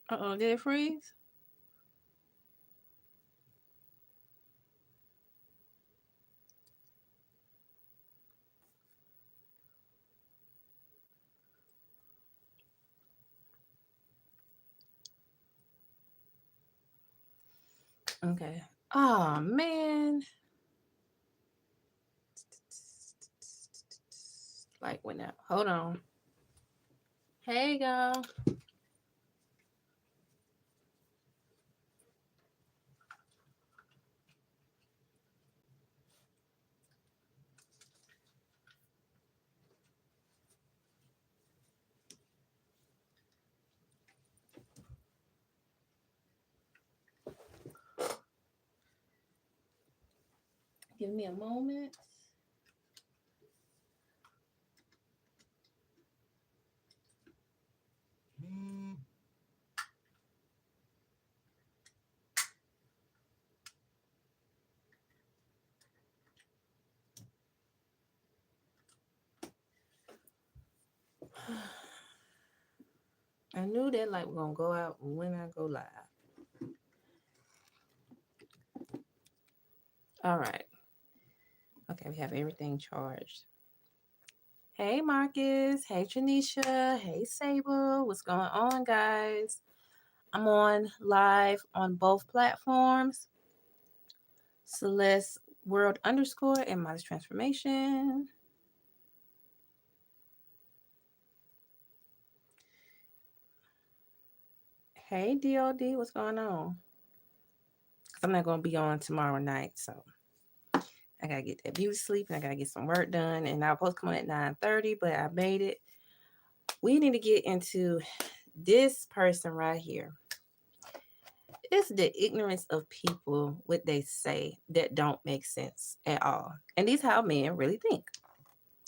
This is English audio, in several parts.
Uh-oh, did it freeze? Okay. Oh man. Like went out. Hold on. Hey y'all. Give me a moment. I knew that light was gonna go out when I go live. All right. Okay, we have everything charged. Hey Marcus. Hey Tranisha. Hey Sable. What's going on, guys? I'm on live on both platforms. Celeste World underscore and Modest Transformation. Hey DOD, what's going on? Cause I'm not gonna be on tomorrow night, so I gotta get that beauty sleep and I gotta get some work done. And I was supposed to come on at 9:30, but I made it. We need to get into this person right here. It's the ignorance of people, what they say that don't make sense at all. And these how men really think.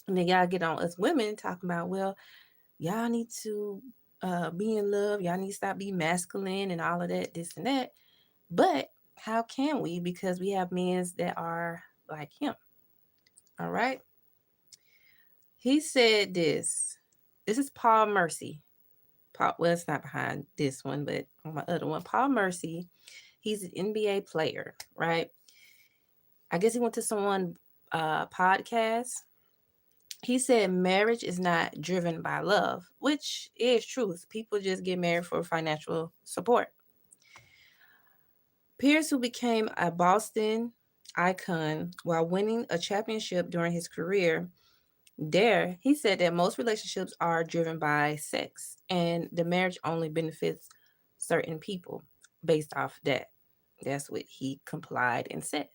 And then y'all get on us women talking about, well, y'all need to be in love. Y'all need to stop being masculine and all of that, this and that. But how can we? Because we have men that are like him. All right. He said this. This is Paul Mercy. Paul, well, it's not behind this one, but on my other one, Paul Mercy. He's an NBA player, right? I guess he went to someone podcast. He said marriage is not driven by love, which is truth. People just get married for financial support. Pierce, who became a Boston icon while winning a championship during his career, there he said that most relationships are driven by sex, and the marriage only benefits certain people based off that. That's what he complied and said.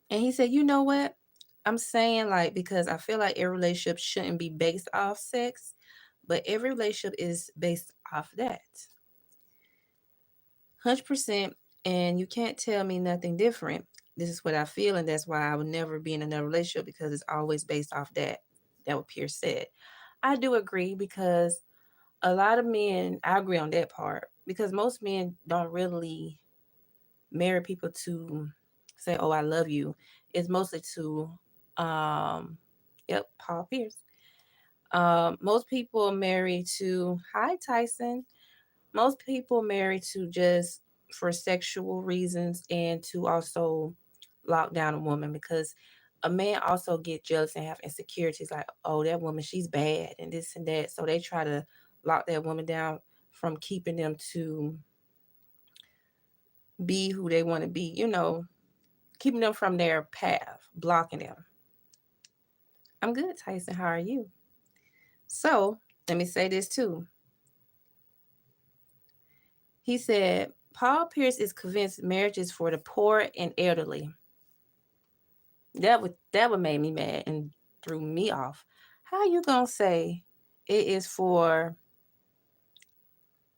And he said, you know what? I'm saying like because I feel like every relationship shouldn't be based off sex, but every relationship is based off that. 100%. And you can't tell me nothing different. This is what I feel, and that's why I would never be in another relationship because it's always based off that. That what Pierce said. I do agree because a lot of men, I agree on that part because most men don't really marry people to say, "Oh, I love you." It's mostly to, um, yep, Paul Pierce. Most people marry to, hi Tyson. Most people marry to just for sexual reasons and to also lock down a woman because a man also get jealous and have insecurities like, oh, that woman, she's bad and this and that. So they try to lock that woman down from keeping them to be who they want to be, keeping them from their path, blocking them. I'm good, Tyson. How are you? So let me say this too. He said, Paul Pierce is convinced marriage is for the poor and elderly. That would make me mad and threw me off. How you gonna say it is for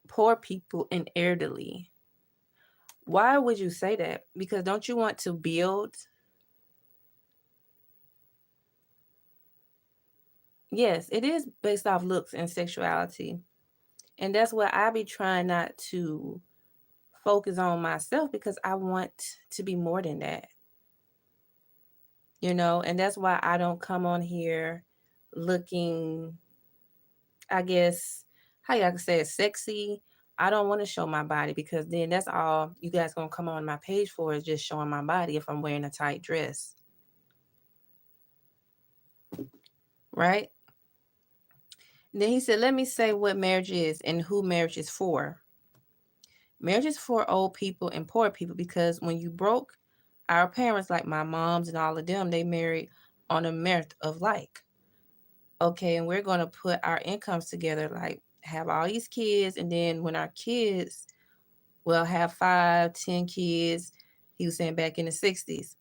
poor people and elderly? Why would you say that? Because don't you want to build? Yes, it is based off looks and sexuality. And that's why I be trying not to focus on myself because I want to be more than that. And that's why I don't come on here looking, I guess, how y'all can say it, sexy. I don't want to show my body because then that's all you guys gonna come on my page for is just showing my body if I'm wearing a tight dress, right? And then he said, "Let me say what marriage is and who marriage is for. Marriage is for old people and poor people because when you broke, our parents, like my moms and all of them, they married on a merit of like, okay, and we're gonna put our incomes together, like have all these kids, and then when our kids will have 5, 10 kids, he was saying back in the 60s,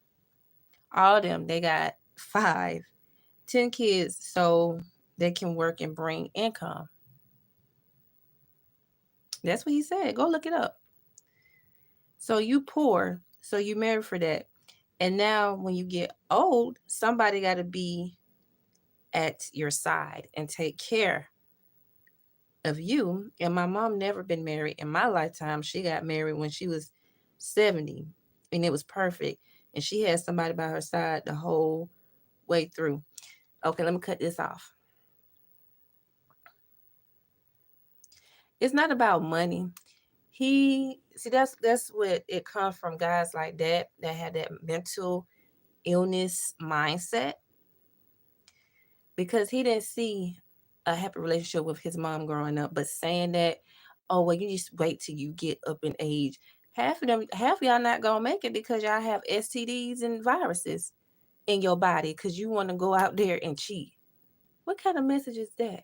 all of them they got 5, 10 kids, so they can work and bring income. That's what he said. Go look it up. So you poor, so you married for that. And now when you get old, somebody got to be at your side and take care of you. And my mom never been married in my lifetime. She got married when she was 70 and it was perfect. And she had somebody by her side the whole way through. Okay, let me cut this off. It's not about money. He see that's what it comes from, guys like that had that mental illness mindset because he didn't see a happy relationship with his mom growing up. But saying that, oh well, you just wait till you get up in age. Half of y'all not gonna make it because y'all have STDs and viruses in your body because you want to go out there and cheat. What kind of message is that?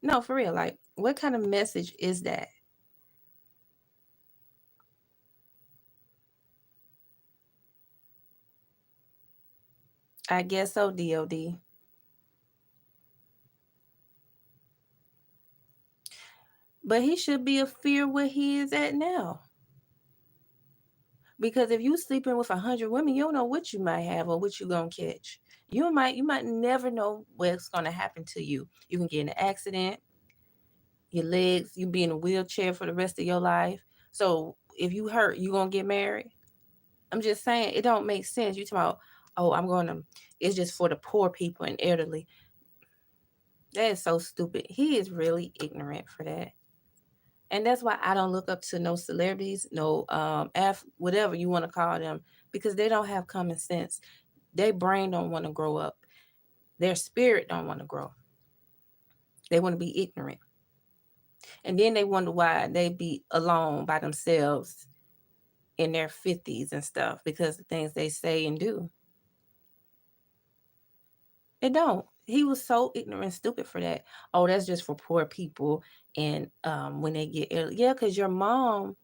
No, for real. Like, what kind of message is that? I guess so, DOD. But he should be a fear where he is at now. Because if you sleeping with 100 women, you don't know what you might have or what you gonna catch. You might never know what's gonna happen to you. You can get in an accident, your legs, you be in a wheelchair for the rest of your life. So if you hurt, you gonna get married. I'm just saying it don't make sense. You talking about, oh, it's just for the poor people and elderly. That is so stupid. He is really ignorant for that. And that's why I don't look up to no celebrities, no whatever you want to call them, because they don't have common sense. Their brain don't want to grow up. Their spirit don't want to grow. They want to be ignorant. And then they wonder why they be alone by themselves in their 50s and stuff because the things they say and do. It don't. He was so ignorant and stupid for that. Oh, that's just for poor people and when they get ill. Yeah, because your mom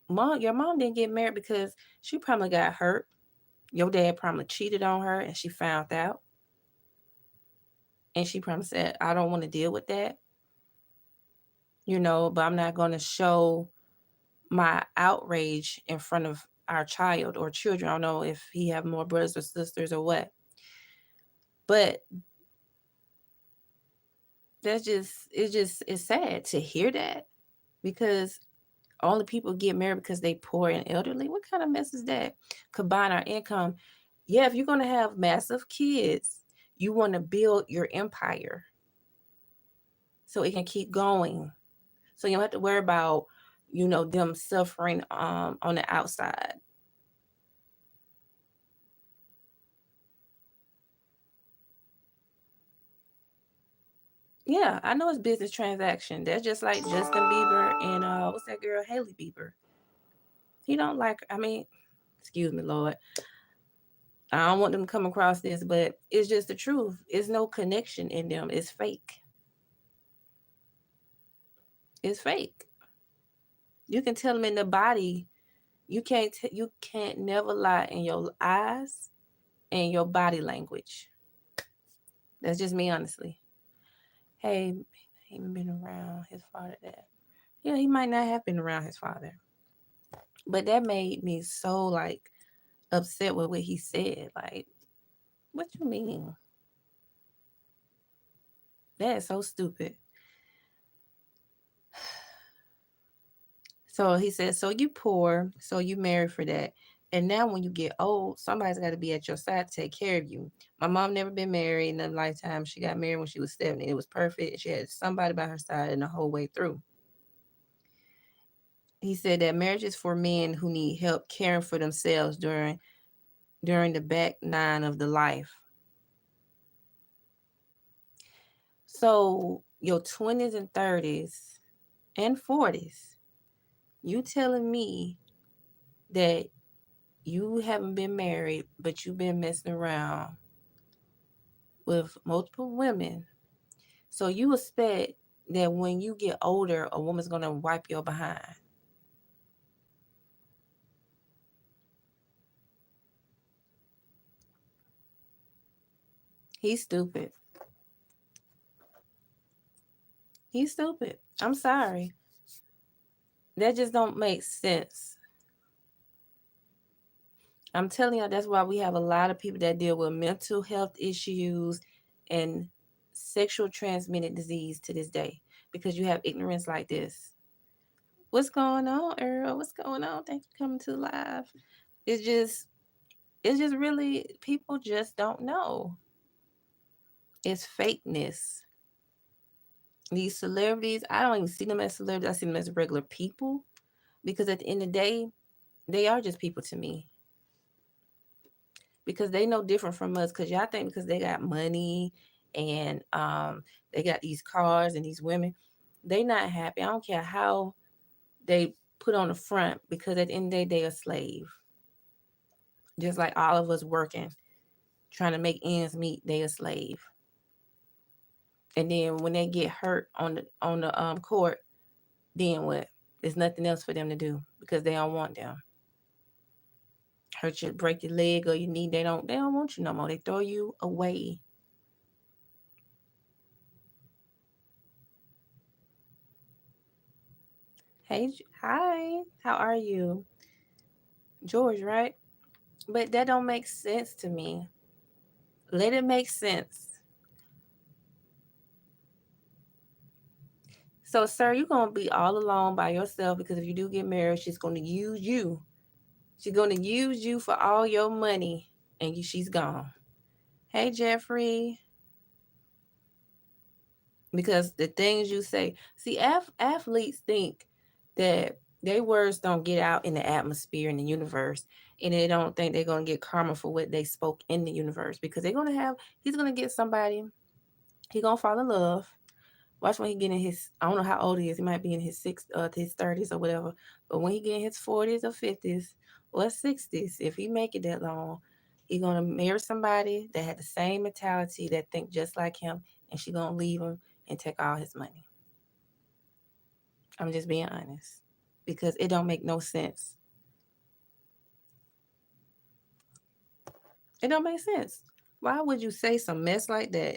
didn't get married because she probably got hurt. Your dad probably cheated on her and she found out. And she probably said, I don't want to deal with that, but I'm not going to show my outrage in front of our child or children. I don't know if he have more brothers or sisters or what. But it's sad to hear that because only people get married because they poor and elderly. What kind of mess is that? Combine our income. Yeah, if you're going to have massive kids, you want to build your empire so it can keep going. So you don't have to worry about, them suffering on the outside. Yeah, I know it's business transaction. That's just like Justin Bieber and what's that girl, Haley Bieber. He don't like. I mean, excuse me, Lord. I don't want them to come across this, but it's just the truth. It's no connection in them. It's fake. It's fake. You can tell them in the body. You can't never lie in your eyes and your body language. That's just me, honestly. Hey, he ain't been around his father. That yeah, he might not have been around his father, but that made me so like upset with what he said. Like, what you mean? That is so stupid. So he said, so you poor, so you married for that. And now when you get old, somebody's got to be at your side to take care of you. My mom never been married in a lifetime. She got married when she was 70. It was perfect. She had somebody by her side and the whole way through. He said that marriage is for men who need help caring for themselves during the back nine of the life. So your 20s and 30s and 40s, you telling me that you haven't been married, but you've been messing around with multiple women. So you expect that when you get older, a woman's gonna wipe your behind. He's stupid. He's stupid. I'm sorry. That just don't make sense. I'm telling you, that's why we have a lot of people that deal with mental health issues and sexual transmitted disease to this day because you have ignorance like this. What's going on, Earl? What's going on? Thanks for coming to the live. It's just, it's just really people just don't know. It's fakeness. These celebrities, I don't even see them as celebrities. I see them as regular people because at the end of the day, they are just people to me because they know different from us. Because y'all think because they got money and they got these cars and these women, they not happy. I don't care how they put on the front because at the end of the day, they a slave. Just like all of us working, trying to make ends meet, they a slave. And then when they get hurt on the court, then what? There's nothing else for them to do because they don't want them. Hurt you, break your leg or your knee, they don't want you no more. They throw you away. Hey, hi, how are you, George? Right? But that don't make sense to me. Let it make sense. So, sir, you're gonna be all alone by yourself because if you do get married, she's gonna use you. She's gonna use you for all your money, and she's gone. Hey, Jeffrey, because the things you say, see, athletes think that their words don't get out in the atmosphere in the universe, and they don't think they're gonna get karma for what they spoke in the universe because they're gonna have. He's gonna get somebody. He gonna fall in love. Watch when he get in his. I don't know how old he is. He might be in his 30s or whatever. But when he get in his 40s or 50s or 60s, if he make it that long, he gonna marry somebody that had the same mentality that think just like him, and she gonna leave him and take all his money. I'm just being honest because it don't make no sense. It don't make sense. Why would you say some mess like that?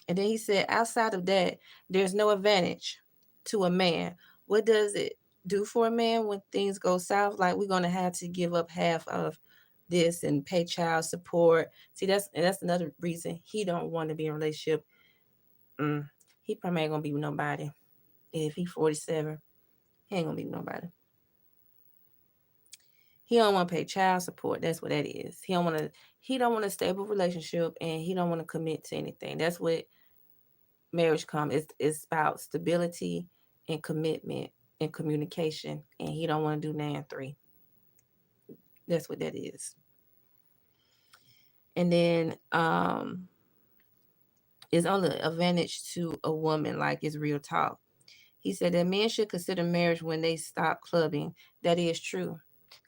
And then he said, outside of that, there's no advantage to a man. What does it do for a man when things go south? Like we're gonna have to give up half of this and pay child support. See, that's another reason he don't want to be in a relationship. Mm, he probably ain't gonna be with nobody. If he 47, he ain't gonna be with nobody. He don't want to pay child support. That's what that is. He don't want a stable relationship and he don't want to commit to anything. That's what marriage come. It's about stability and commitment and communication. And he don't want to do 9-3. That's what that is. And then it's only advantage to a woman, like it's real talk. He said that men should consider marriage when they stop clubbing. That is true.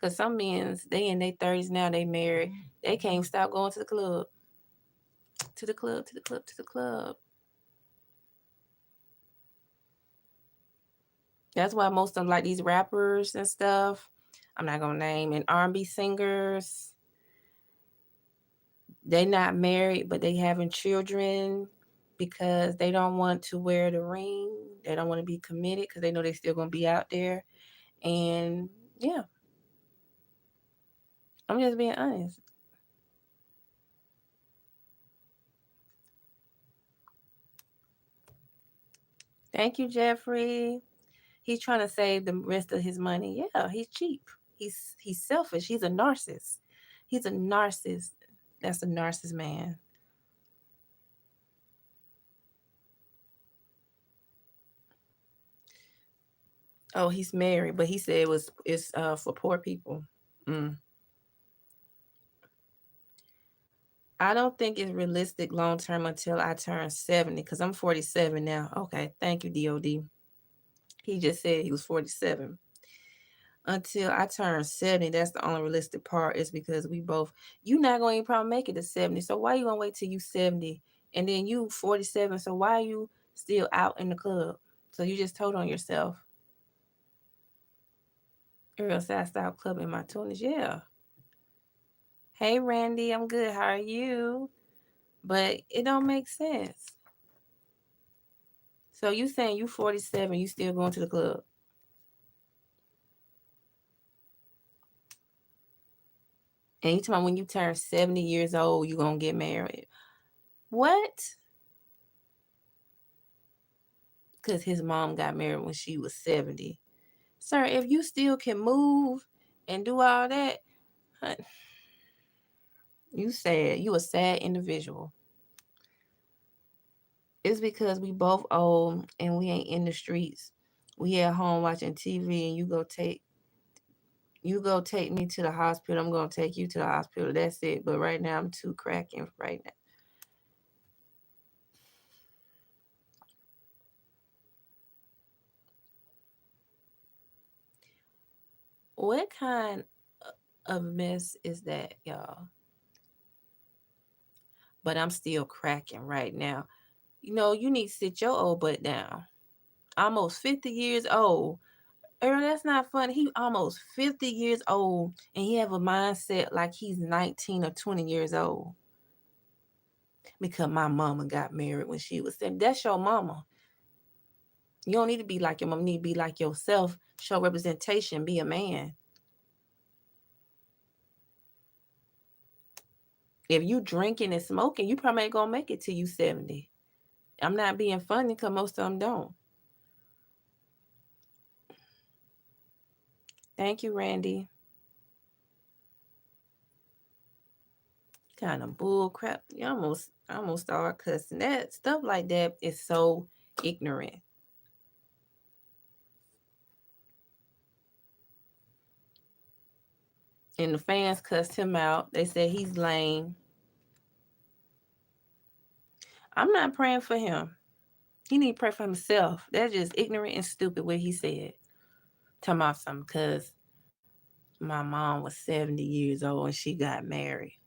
Cause some men, they in their 30s now, they married, they can't stop going to the club, to the club, to the club, to the club. That's why most of them like these rappers and stuff. I'm not gonna name and R&B singers. They not married, but they having children because they don't want to wear the ring. They don't want to be committed because they know they still gonna be out there. And yeah, I'm just being honest. Thank you, Jeffrey. He's trying to save the rest of his money. Yeah, he's cheap. He's selfish. He's a narcissist. He's a narcissist. That's a narcissist man. Oh, he's married, but he said it's for poor people. Mm. I don't think it's realistic long term until I turn 70 because I'm 47 now. Okay, thank you, DOD. He just said he was 47. Until I turn 70, that's the only realistic part is because we both, you not going to probably make it to 70. So why you going to wait till you 70 and then you 47? So why are you still out in the club? So you just told on yourself. Ariel said I stopped clubbing in my 20s. Yeah. Hey, Randy, I'm good. How are you? But it don't make sense. So you saying you 47, you still going to the club? And you talking about when you turn 70 years old, you gonna get married? What? Because his mom got married when she was 70. Sir, if you still can move and do all that, you sad. You a sad individual. It's because we both old and we ain't in the streets. We at home watching TV and you go take me to the hospital. I'm gonna take you to the hospital. That's it. But right now I'm too cracking right now. What kind of mess is that, y'all? But I'm still cracking right now. You need to sit your old butt down. Almost 50 years old. Earl, that's not funny. He almost 50 years old and he have a mindset like he's 19 or 20 years old. Because my mama got married when she was 7. That's your mama. You don't need to be like your mom. You need to be like yourself. Show representation. Be a man. If you drinking and smoking, you probably ain't gonna make it till you 70. I'm not being funny because most of them don't. Thank you, Randy. Kind of bull crap. You almost start cussing. That stuff like that is so ignorant. And the fans cussed him out. They said he's lame. I'm not praying for him. He need to pray for himself. That's just ignorant and stupid what he said. Talking about something because my mom was 70 years old and she got married.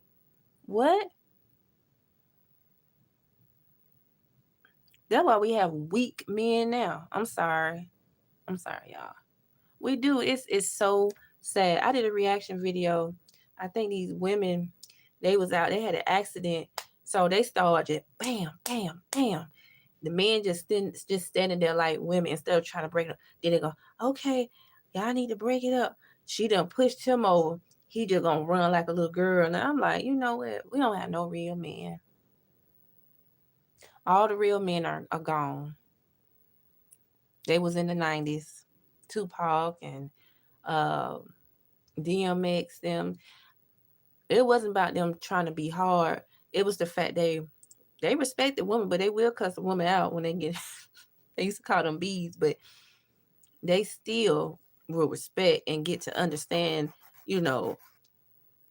What? That's why we have weak men now. I'm sorry. I'm sorry, y'all. We do. It's so sad. I did a reaction video. I think these women, they was out, they had an accident. So they started bam, bam, bam. The men just standing there like women instead of trying to break it up. Then they go, okay, y'all need to break it up. She done pushed him over. He just gonna run like a little girl. And I'm like, you know what? We don't have no real men. All the real men are gone. They was in the 90s. Tupac and uh, DMX, them. It wasn't about them trying to be hard. It was the fact they respect the woman, but they will cuss a woman out when they get. They used to call them bees, but they still will respect and get to understand, you know.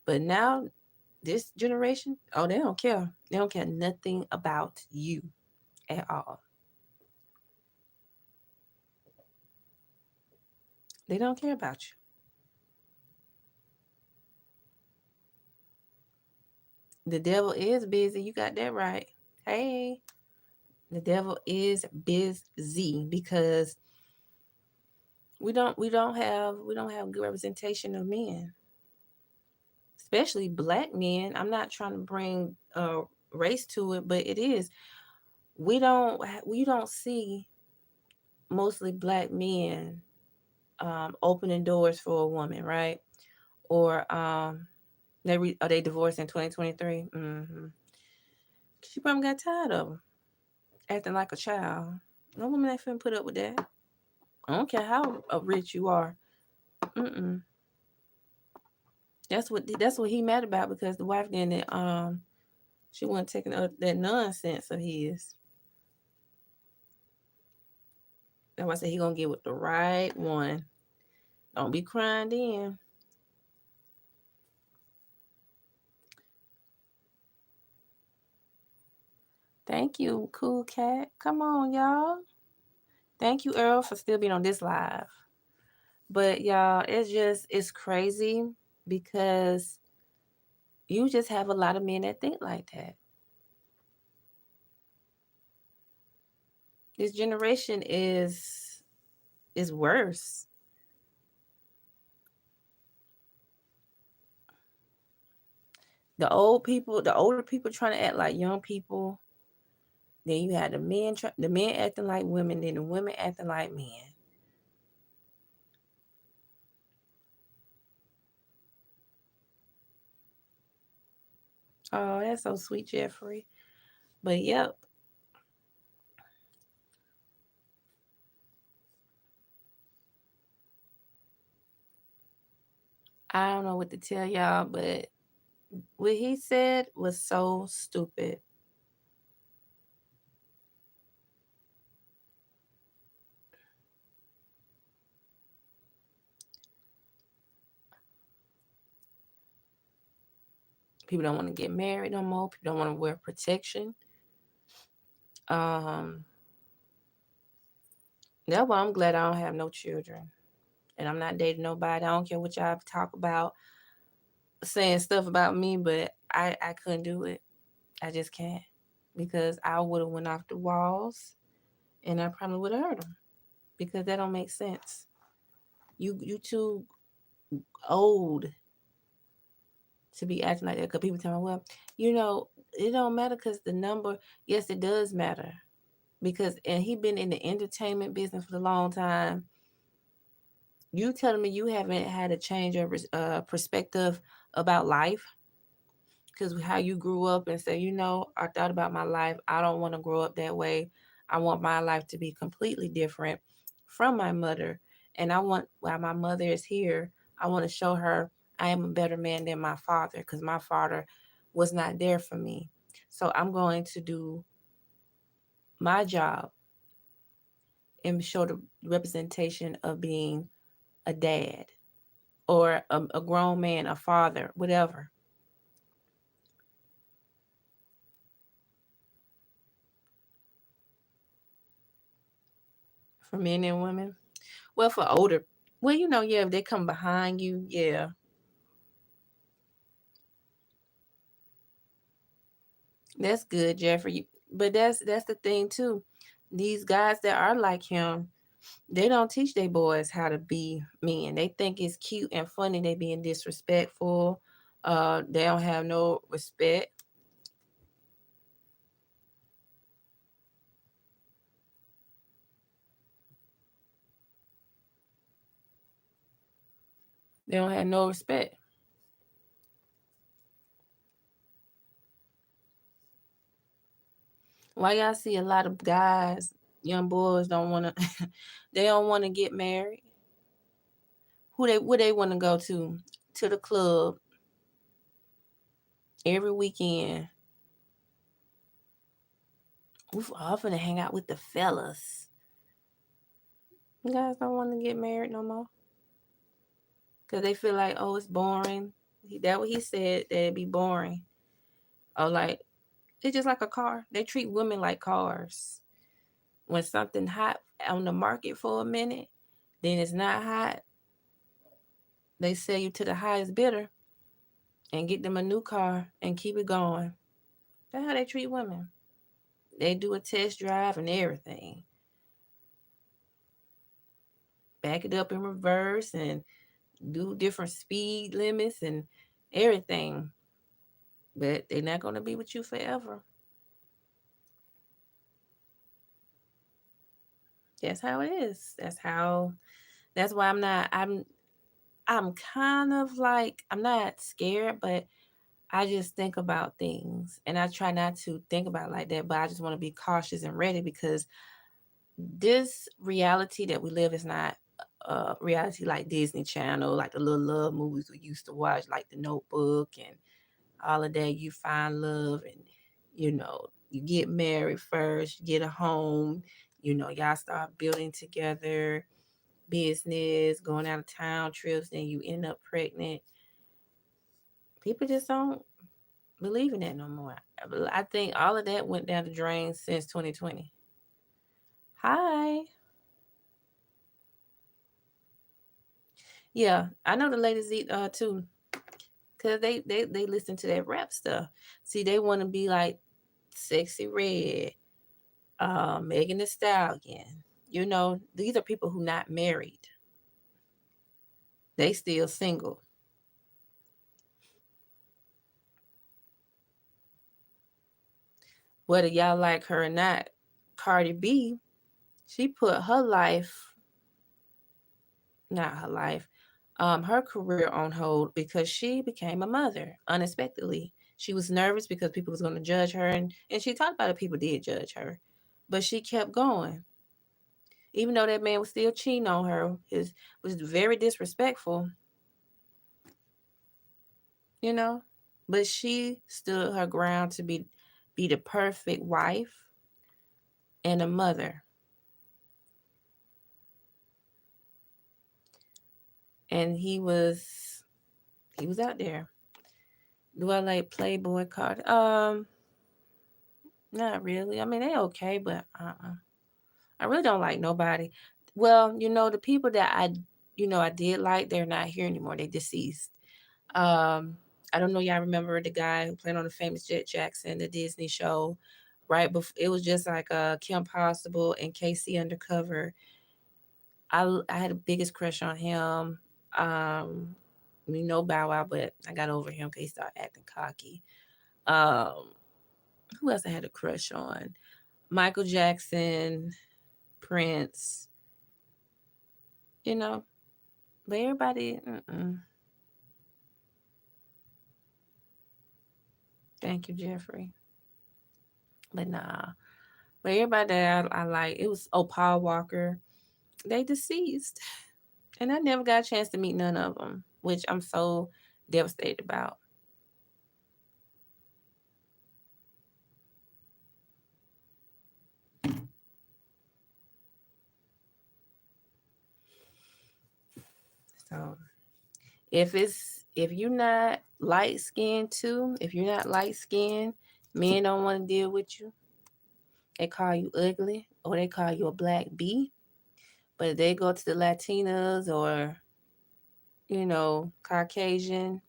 But now, this generation, oh, they don't care. They don't care nothing about you at all. They don't care about you. The devil is busy. You got that right. Hey, the devil is busy because we don't have good representation of men, especially black men. I'm not trying to bring race to it, but it is. We don't see mostly black men opening doors for a woman, right? Or are they divorced in 2023? Mm-hmm. She probably got tired of them acting like a child. No woman ain't finna put up with that. I don't care how rich you are. Mm-mm. That's what he mad about because the wife didn't she wasn't taking that nonsense of his. That's why I said he gonna get with the right one. Don't be crying then. Thank you, cool cat. Come on, y'all. Thank you, Earl, for still being on this live. But y'all, it's crazy because you just have a lot of men that think like that. This generation is worse. The older people trying to act like young people. Then you had the men acting like women, then the women acting like men. Oh, that's so sweet, Jeffrey. But yep, I don't know what to tell y'all, but what he said was so stupid. People don't want to get married no more. People don't want to wear protection. Um, that's why I'm glad I don't have no children. And I'm not dating nobody. I don't care what y'all talk about, saying stuff about me, but I couldn't do it. I just can't because I would have went off the walls, and I probably would have hurt them because that don't make sense. You too old to be acting like that. Because people tell me, well, it don't matter because the number. Yes, it does matter because and he been in the entertainment business for a long time. You telling me you haven't had a change of perspective about life because how you grew up and say, I thought about my life. I don't want to grow up that way. I want my life to be completely different from my mother. And I want, while my mother is here, I want to show her I am a better man than my father because my father was not there for me. So I'm going to do my job and show the representation of being a dad or a grown man, a father, whatever, for men and women. Well, for older, well, yeah, if they come behind you, yeah, that's good, Jeffrey. But that's the thing too. These guys that are like him, they don't teach their boys how to be men. They think it's cute and funny. They being disrespectful. They don't have no respect. They don't have no respect. Why y'all see a lot of guys, young boys don't want to, they don't want to get married. Where they want to go to the club every weekend. We often hang out with the fellas. You guys don't want to get married no more because they feel like, oh, it's boring. That what he said that it'd be boring. Or like it's just like a car. They treat women like cars. When something hot on the market for a minute, then it's not hot. They sell you to the highest bidder and get them a new car and keep it going. That's how they treat women. They do a test drive and everything. Back it up in reverse and do different speed limits and everything. But they're not going to be with you forever. That's how it is. That's why I'm kind of like, I'm not scared, but I just think about things and I try not to think about it like that, but I just want to be cautious and ready because this reality that we live is not reality like Disney Channel, like the little love movies we used to watch, like The Notebook and all of that. You find love and you get married first, you get a home, y'all start building together, business, going out of town trips, then you end up pregnant. People just don't believe in that no more. I think all of that went down the drain since 2020. Hi. Yeah, I know the ladies eat too, cause they listen to that rap stuff. See, they want to be like Sexy Red, Megan Thee Stallion. These are people who not married. They still single. Whether y'all like her or not, Cardi B, she put her life, not her life, her career on hold because she became a mother unexpectedly. She was nervous because people was going to judge her, and she talked about it. People did judge her, but she kept going, even though that man was still cheating on her. His was very disrespectful, you know. But she stood her ground to be the perfect wife and a mother, and he was out there. Do I like Playboy card? Not really. I mean, they okay, but I really don't like nobody. Well, the people that I did like, they're not here anymore. They deceased. Um, I don't know. Y'all remember the guy who played on the famous Jet Jackson, the Disney show, right before it was just like Kim Possible and Casey Undercover. I had the biggest crush on him. We know Bow Wow, but I got over him because he started acting cocky. Um, who else I had a crush on? Michael Jackson, Prince, you know, but everybody, thank you, Jeffrey. But nah, but everybody that I like, it was Paul Walker. They deceased, and I never got a chance to meet none of them, which I'm so devastated about. So if you're not light skinned too, if you're not light skinned, men don't want to deal with you. They call you ugly or they call you a black bee. But if they go to the Latinas or Caucasian,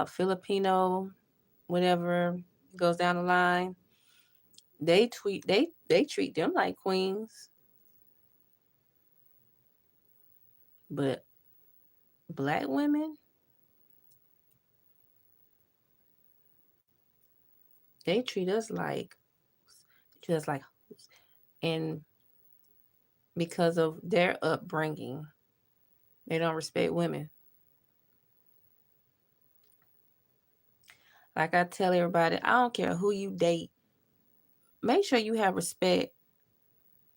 Filipino, whatever goes down the line, they treat them like queens. But black women, they treat us like, and because of their upbringing, they don't respect women. Like I tell everybody, I don't care who you date. Make sure you have respect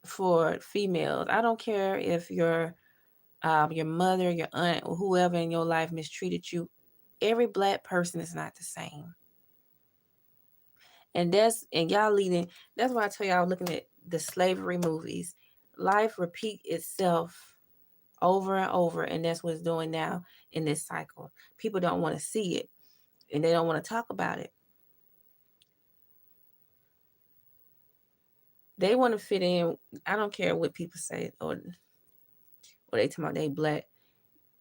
for females. I don't care if your mother, your aunt, or whoever in your life mistreated you. Every black person is not the same. And y'all leading. That's why I tell y'all looking at the slavery movies. Life repeat itself over and over, and that's what it's doing now in this cycle. People don't want to see it, and they don't want to talk about it. They want to fit in. I don't care what people say or they talk about they black.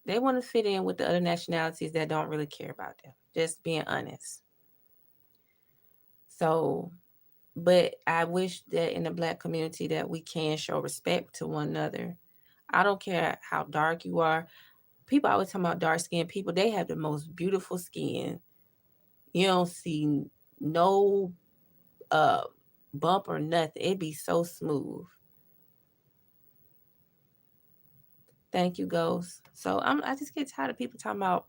They want to fit in with the other nationalities that don't really care about them. Just being honest. So, but I wish that in the black community that we can show respect to one another. I don't care how dark you are. People always talk about dark skinned people. They have the most beautiful skin. You don't see no uh bump or nothing. It be so smooth. Thank you, Ghost. So I just get tired of people talking about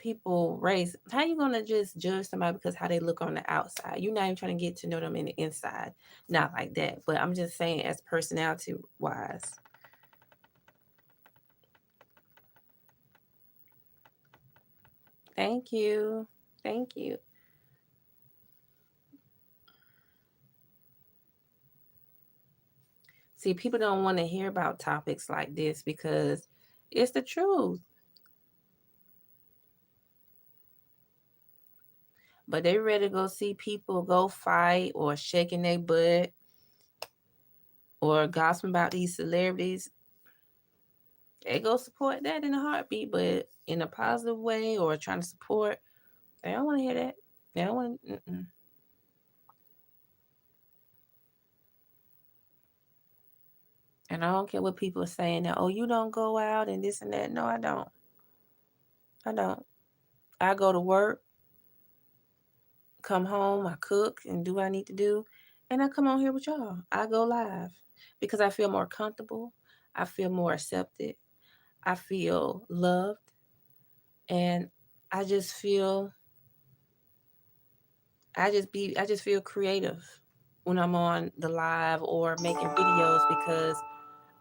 people race. How you gonna just judge somebody because how they look on the outside? You're not even trying to get to know them in the inside. Not like that. But I'm just saying as personality wise. Thank you. Thank you. See, people don't want to hear about topics like this because it's the truth. But they ready to go see people go fight or shaking their butt or gossiping about these celebrities. They go support that in a heartbeat, but in a positive way or trying to support. They don't want to hear that. They don't want. Mm-mm. And I don't care what people are saying now. Oh, you don't go out and this and that. No, I don't. I don't. I go to work, come home, I cook and do what I need to do, and I come on here with y'all. I go live because I feel more comfortable. I feel more accepted. I feel loved, and I just feel I just feel creative when I'm on the live or making videos because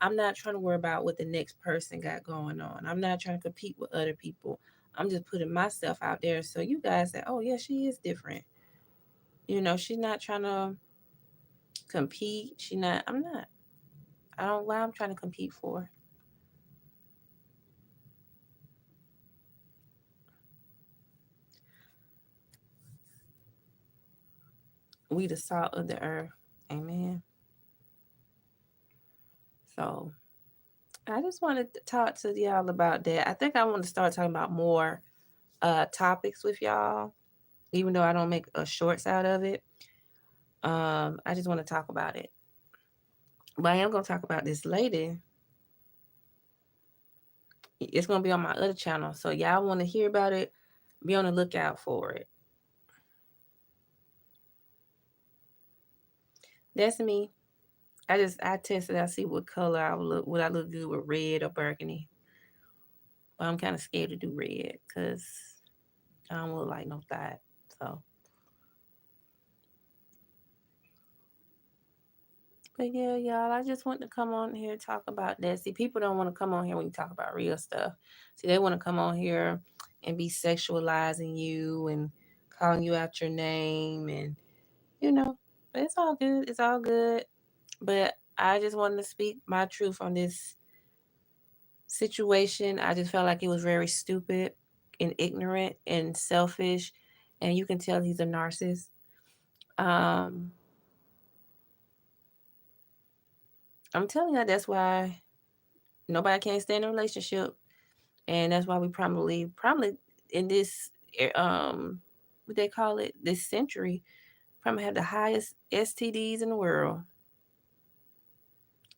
I'm not trying to worry about what the next person got going on. I'm not trying to compete with other people. I'm just putting myself out there so you guys say, "Oh yeah, she is different." She's not trying to compete. She not. I'm not. I don't. Why I'm trying to compete for? We the salt of the earth. Amen. So I just wanted to talk to y'all about that. I think I want to start talking about more topics with y'all, even though I don't make a shorts out of it. I just want to talk about it. But I am gonna talk about this lady. It's gonna be on my other channel. So y'all want to hear about it? Be on the lookout for it. That's me. I tested. I see what color I would look. Would I look good with red or burgundy? But I'm kind of scared to do red because I don't look like no thought. So, but yeah, y'all. I just want to come on here and talk about that. See, people don't want to come on here when you talk about real stuff. See, they want to come on here and be sexualizing you and calling you out your name and you know. But it's all good. It's all good. But I just wanted to speak my truth on this situation. I just felt like it was very stupid and ignorant and selfish. And you can tell he's a narcissist. Um, I'm telling you, that's why nobody can't stay in a relationship. And that's why we probably in this, what they call it, this century, probably have the highest STDs in the world.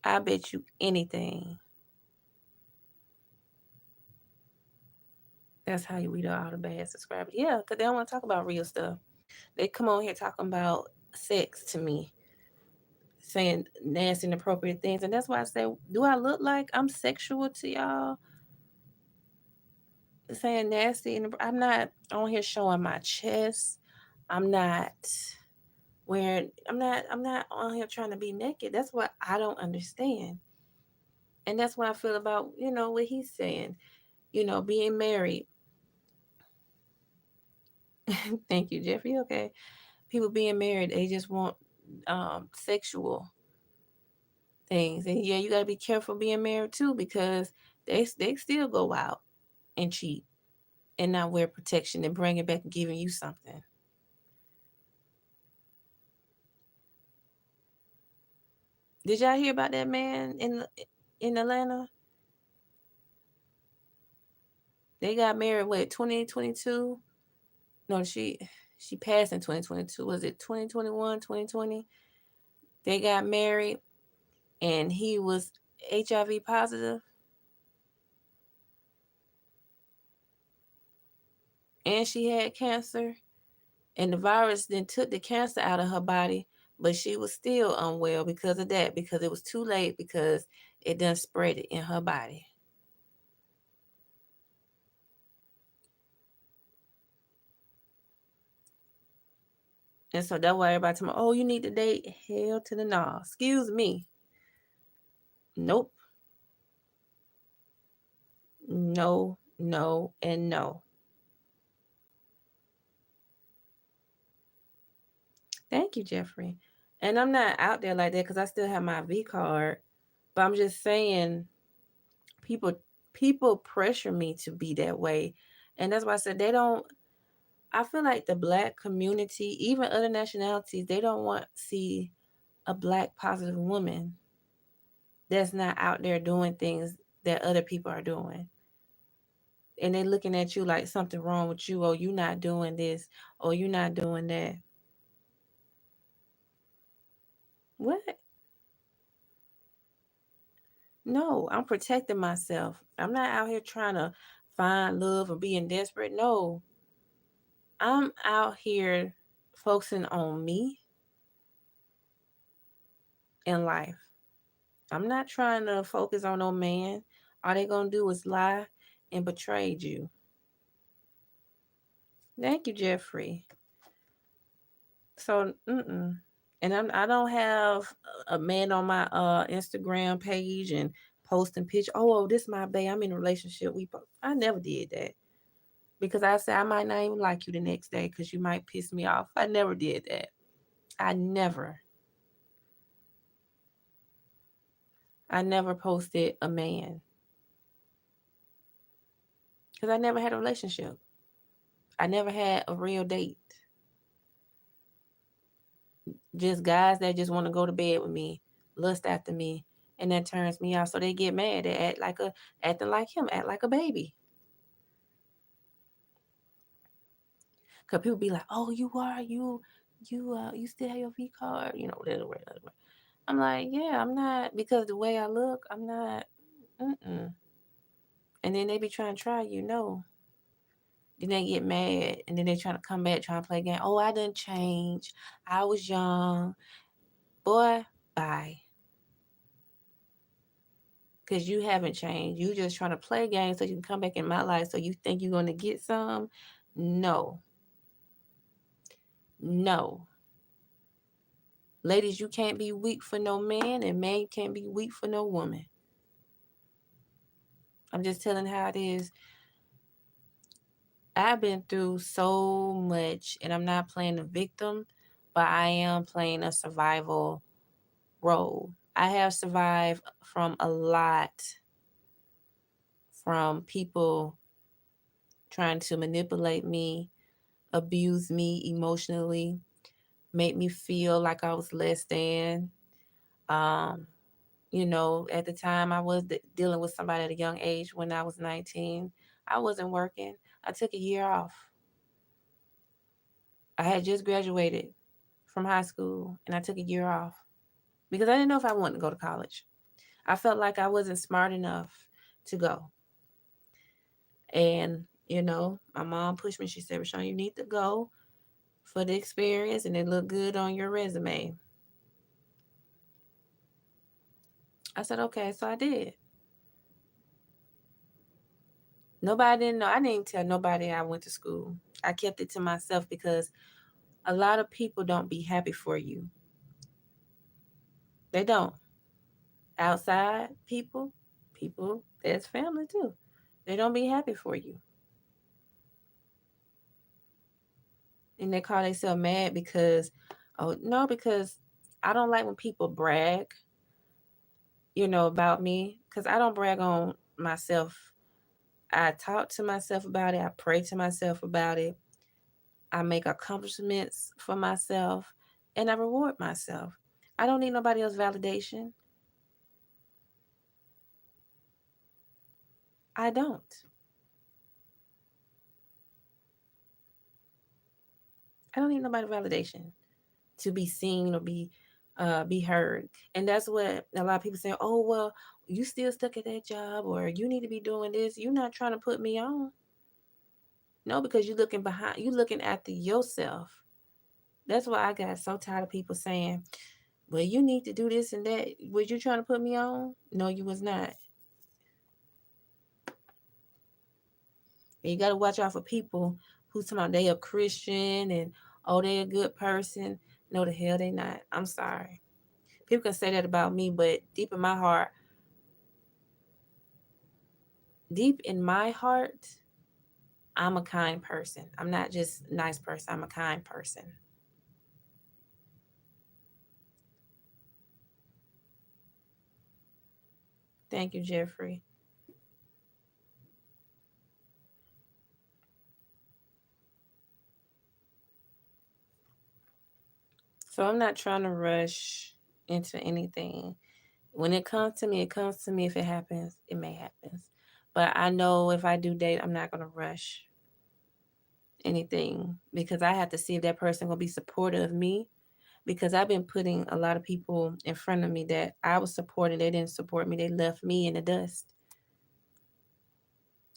I bet you anything. That's how you weed out all the bad subscribers. Yeah, because they don't want to talk about real stuff. They come on here talking about sex to me, saying nasty, inappropriate things. And that's why I say, do I look like I'm sexual to y'all? Saying nasty, and I'm not on here showing my chest. I'm not I'm not on here trying to be naked. That's what I don't understand. And that's what I feel about, what he's saying. Being married. Thank you, Jeffrey. Okay. People being married, they just want sexual things. And yeah, you gotta be careful being married too because they still go out and cheat and not wear protection and bring it back and giving you something. Did y'all hear about that man in Atlanta? They got married what 2022? No, she passed in 2022. Was it 2021, 2020? They got married and he was HIV positive and she had cancer and the virus then took the cancer out of her body, but she was still unwell because of that because it was too late because it done spread it in her body. And so that's why everybody tell me, oh, you need to date. Hell to the no. Excuse me. Nope. No, no, and no. Thank you, Jeffrey. And I'm not out there like that because I still have my V card. But I'm just saying, people people pressure me to be that way, and that's why I said they don't. I feel like the black community, even other nationalities, they don't want to see a black positive woman that's not out there doing things that other people are doing. And they're looking at you like something wrong with you, or you not doing this, or you not doing that. What? No, I'm protecting myself. I'm not out here trying to find love or being desperate. No, I'm out here focusing on me in life. I'm not trying to focus on no man. All they gonna do is lie and betray you. Thank you, Jeffrey. So, and I don't have a man on my Instagram page and posting pictures. Oh, this my bae. I'm in a relationship. I never did that because I said I might not even like you the next day because you might piss me off. I never did that. I never. I never posted a man because I never had a relationship. I never had a real date. Just guys that just want to go to bed with me, lust after me, and that turns me off. So they get mad. They acting like him, act like a baby. Cause people be like, "Oh, you still have your V card, little way. I'm like, yeah, I'm not because the way I look, I'm not. Mm-mm. And then they be trying to try, Then they get mad, and then they trying to come back, trying to play a game. Oh, I didn't change. I was young, boy. Bye. Because you haven't changed. You just trying to play games so you can come back in my life. So you think you're going to get some? No, no. Ladies, you can't be weak for no man, and man, you can't be weak for no woman. I'm just telling how it is. I've been through so much, and I'm not playing a victim, but I am playing a survival role. I have survived from a lot, from people trying to manipulate me, abuse me emotionally, make me feel like I was less than. Um, at the time I was dealing with somebody at a young age when I was 19. I wasn't working. I took a year off. I had just graduated from high school and I took a year off because I didn't know if I wanted to go to college. I felt like I wasn't smart enough to go. And, my mom pushed me. She said, Rashawn, you need to go for the experience and it looked good on your resume. I said, okay, so I did. Nobody didn't know. I didn't tell nobody I went to school. I kept it to myself because a lot of people don't be happy for you. They don't. Outside people that's family too. They don't be happy for you. And they call themselves mad because, oh, no, because I don't like when people brag, about me because I don't brag on myself. I talk to myself about it. I pray to myself about it. I make accomplishments for myself and I reward myself. I don't need nobody else's validation. I don't. I don't need nobody validation to be seen or be heard. And that's what a lot of people say, oh well, you still stuck at that job or you need to be doing this. You're not trying to put me on. No, because you're looking behind, you looking after yourself. That's why I got so tired of people saying, well, you need to do this and that. Was you trying to put me on? No, you was not. And you got to watch out for people who talking about they a Christian and oh, they a good person. No, the hell they not. I'm sorry. People can say that about me, but deep in my heart, I'm a kind person. I'm not just a nice person. I'm a kind person. Thank you, Jeffrey. So I'm not trying to rush into anything. When it comes to me, it comes to me. If it happens, it may happen. But I know if I do date, I'm not gonna rush anything because I have to see if that person gonna be supportive of me. Because I've been putting a lot of people in front of me that I was supporting, they didn't support me. They left me in the dust.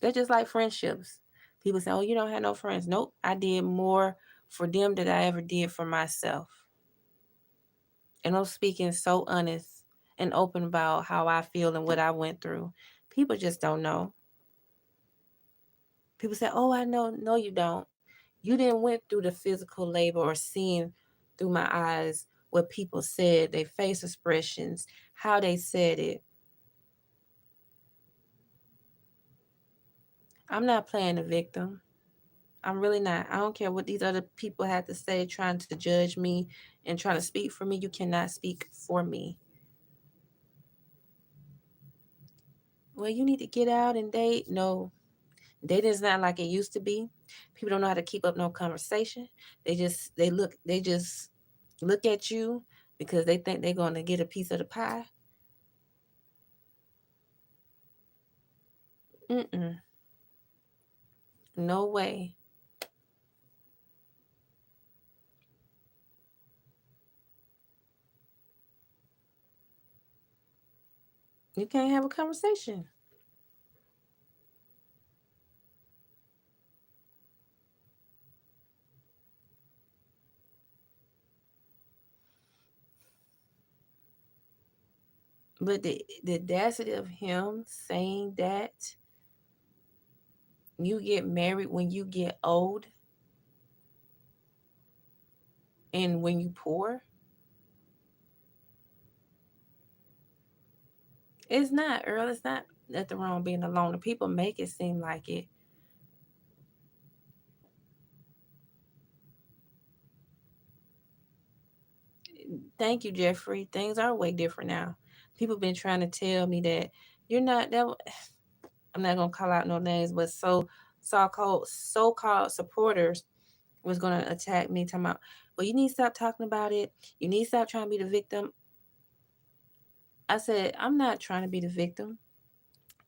They're just like friendships. People say, "Oh, you don't have no friends." Nope, I did more for them than I ever did for myself. And I'm speaking so honest and open about how I feel and what I went through. People just don't know. People say, "Oh, I know." No, you don't. You didn't went through the physical labor or seeing through my eyes what people said, their face expressions, how they said it. I'm not playing the victim. I'm really not. I don't care what these other people had to say, trying to judge me and trying to speak for me. You cannot speak for me. Well, you need to get out and date. No, dating is not like it used to be. People don't know how to keep up no conversation. They just look at you because they think they're gonna get a piece of the pie. Mm-mm. No way. You can't have a conversation. But the audacity of him saying that you get married when you get old and when you poor, it's not, Earl. It's not nothing wrong being alone. The people make it seem like it. Thank you, Jeffrey. Things are way different now. People been trying to tell me that you're not that. I'm not gonna call out no names, but so called supporters was gonna attack me, talking about, well, you need to stop talking about it. You need to stop trying to be the victim. I said, I'm not trying to be the victim.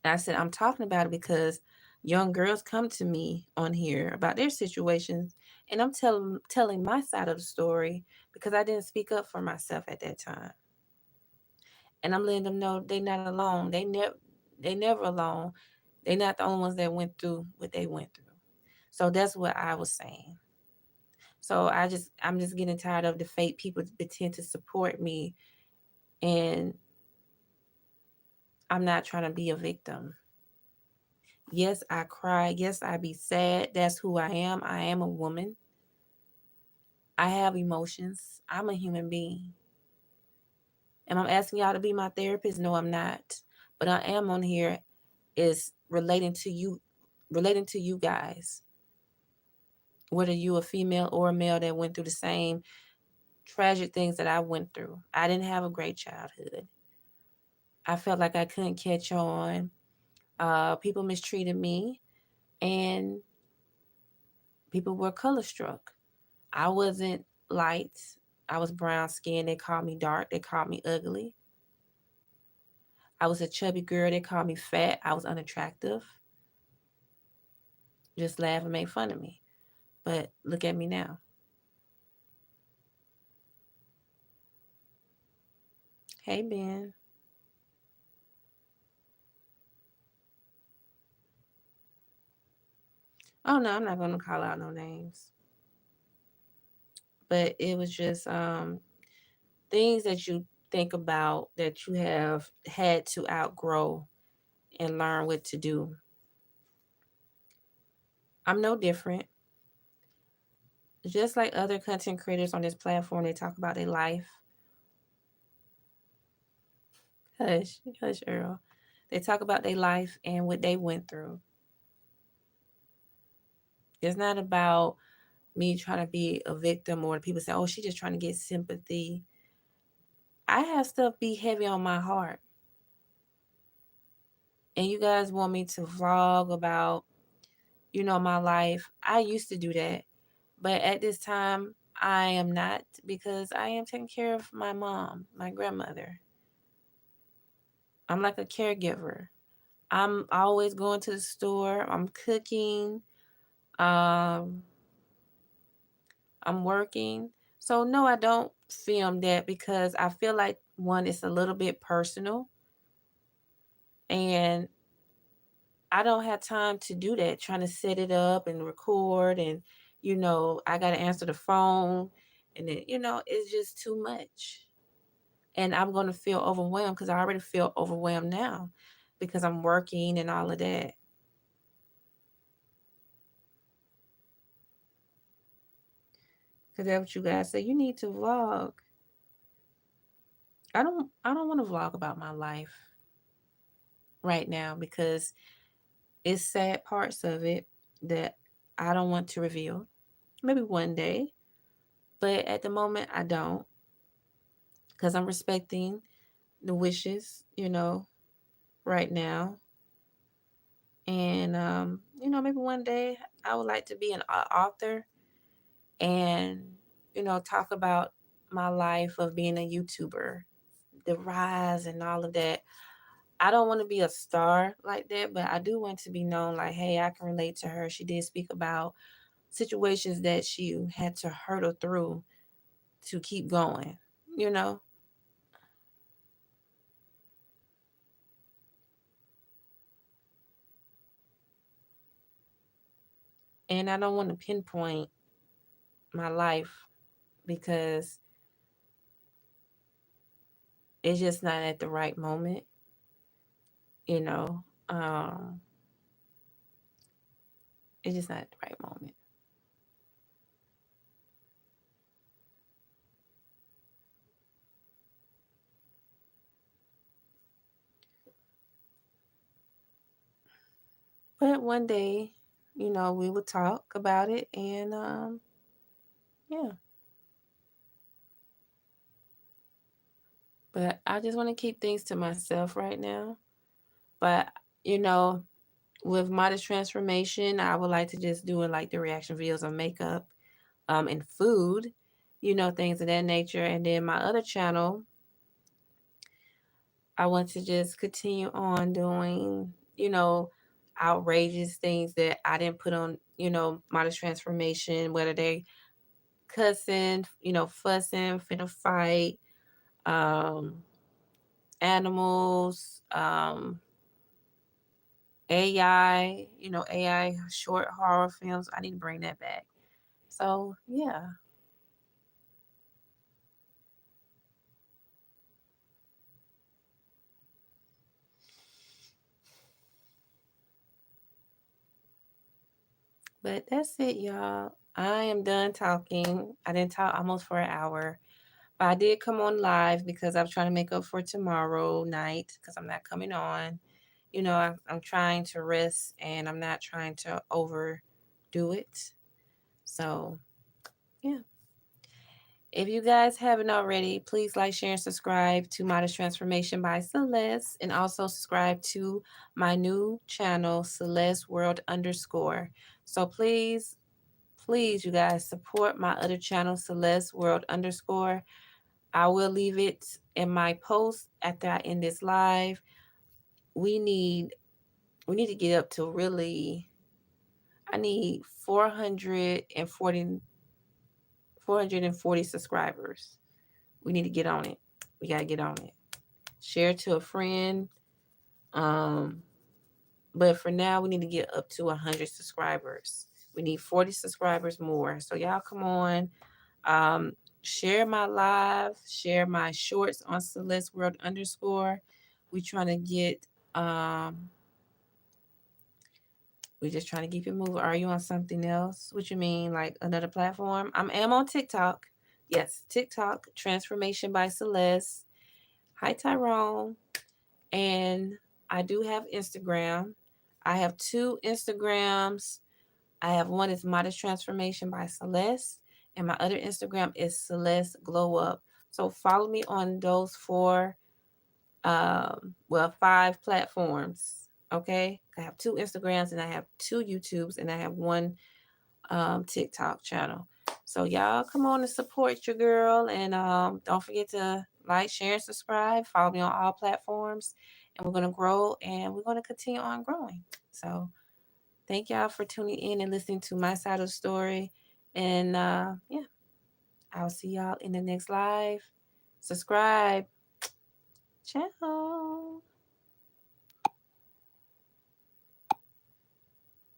I said, I'm talking about it because young girls come to me on here about their situations, and I'm telling my side of the story because I didn't speak up for myself at that time. And I'm letting them know they're not alone. They never alone. They're not the only ones that went through what they went through. So that's what I was saying. So I'm just getting tired of the fake people pretend to support me, and I'm not trying to be a victim. Yes, I cry. Yes, I be sad. That's who I am. I am a woman. I have emotions. I'm a human being. Am I asking y'all to be my therapist? No, I'm not. But I am on here is relating to you guys. Whether you a female or a male that went through the same tragic things that I went through. I didn't have a great childhood. I felt like I couldn't catch on. People mistreated me, and people were color struck. I wasn't light. I was brown skinned. They called me dark. They called me ugly. I was a chubby girl. They called me fat. I was unattractive. Just laugh and make fun of me. But look at me now. Hey, Ben. Oh, no, I'm not going to call out no names. But it was just things that you think about that you have had to outgrow and learn what to do. I'm no different. just like other content creators on this platform, they talk about their life. Hush, hush, Earl. They talk about their life and what they went through. It's not about me trying to be a victim or people say, oh, she's just trying to get sympathy. I have stuff be heavy on my heart. And you guys want me to vlog about, my life. I used to do that. But at this time, I am not because I am taking care of my mom, my grandmother. I'm like a caregiver. I'm always going to the store. I'm cooking. Um, I'm working. So no, I don't film that because I feel like one, it's a little bit personal, and I don't have time to do that. Trying to set it up and record, and I got to answer the phone, and then it's just too much, and I'm gonna feel overwhelmed because I already feel overwhelmed now because I'm working and all of that. Because that's what you guys say. You need to vlog. I don't want to vlog about my life right now because it's sad parts of it that I don't want to reveal. Maybe one day, but at the moment I don't because I'm respecting the wishes, right now. And maybe one day I would like to be an author and talk about my life of being a YouTuber, the rise and all of that. I don't want to be a star like that, but I do want to be known like, hey, I can relate to her. She did speak about situations that she had to hurdle through to keep going, you know? And I don't want to pinpoint my life because it's just not at the right moment, you know? Um, it's just not at the right moment. But one day, we will talk about it and yeah. But I just want to keep things to myself right now. But you know, with modest transformation, I would like to just do it like the reaction videos on makeup, and food, things of that nature. And then my other channel, I want to just continue on doing, outrageous things that I didn't put on, modest transformation, whether they cussing, fussing, finna fight, um, animals, AI, AI short horror films. I need to bring that back. So yeah, but that's it, y'all. I am done talking. I didn't talk almost for an hour. But I did come on live because I was trying to make up for tomorrow night because I'm not coming on. I'm trying to rest and I'm not trying to overdo it. So, yeah. If you guys haven't already, please like, share, and subscribe to Modest Transformation by Celeste. And also subscribe to my new channel, Celeste World underscore. So please, you guys, support my other channel, Celeste World underscore. I will leave it in my post after I end this live. We need we need to get up to really I need 440 subscribers. We need to get on it. We gotta get on it. Share to a friend. Um, but for now we need to get up to 100 subscribers. We need 40 subscribers more. So y'all come on. Um, share my live, share my shorts on Celeste World underscore. We trying to get um We're just trying to keep it moving. Are you on something else? What you mean, like another platform? Am on TikTok. Yes, TikTok, Transformation by Celeste. Hi, Tyrone. And I do have Instagram. I have two Instagrams. I have one is Modest Transformation by Celeste, and my other Instagram is Celeste Glow Up. So follow me on those five platforms. Okay, I have two Instagrams and I have two YouTubes and I have one TikTok channel. So y'all come on and support your girl, and don't forget to like, share, and subscribe. Follow me on all platforms, and we're gonna grow and we're gonna continue on growing. So thank y'all for tuning in and listening to my side of the story. And yeah, I'll see y'all in the next live. Subscribe. Ciao.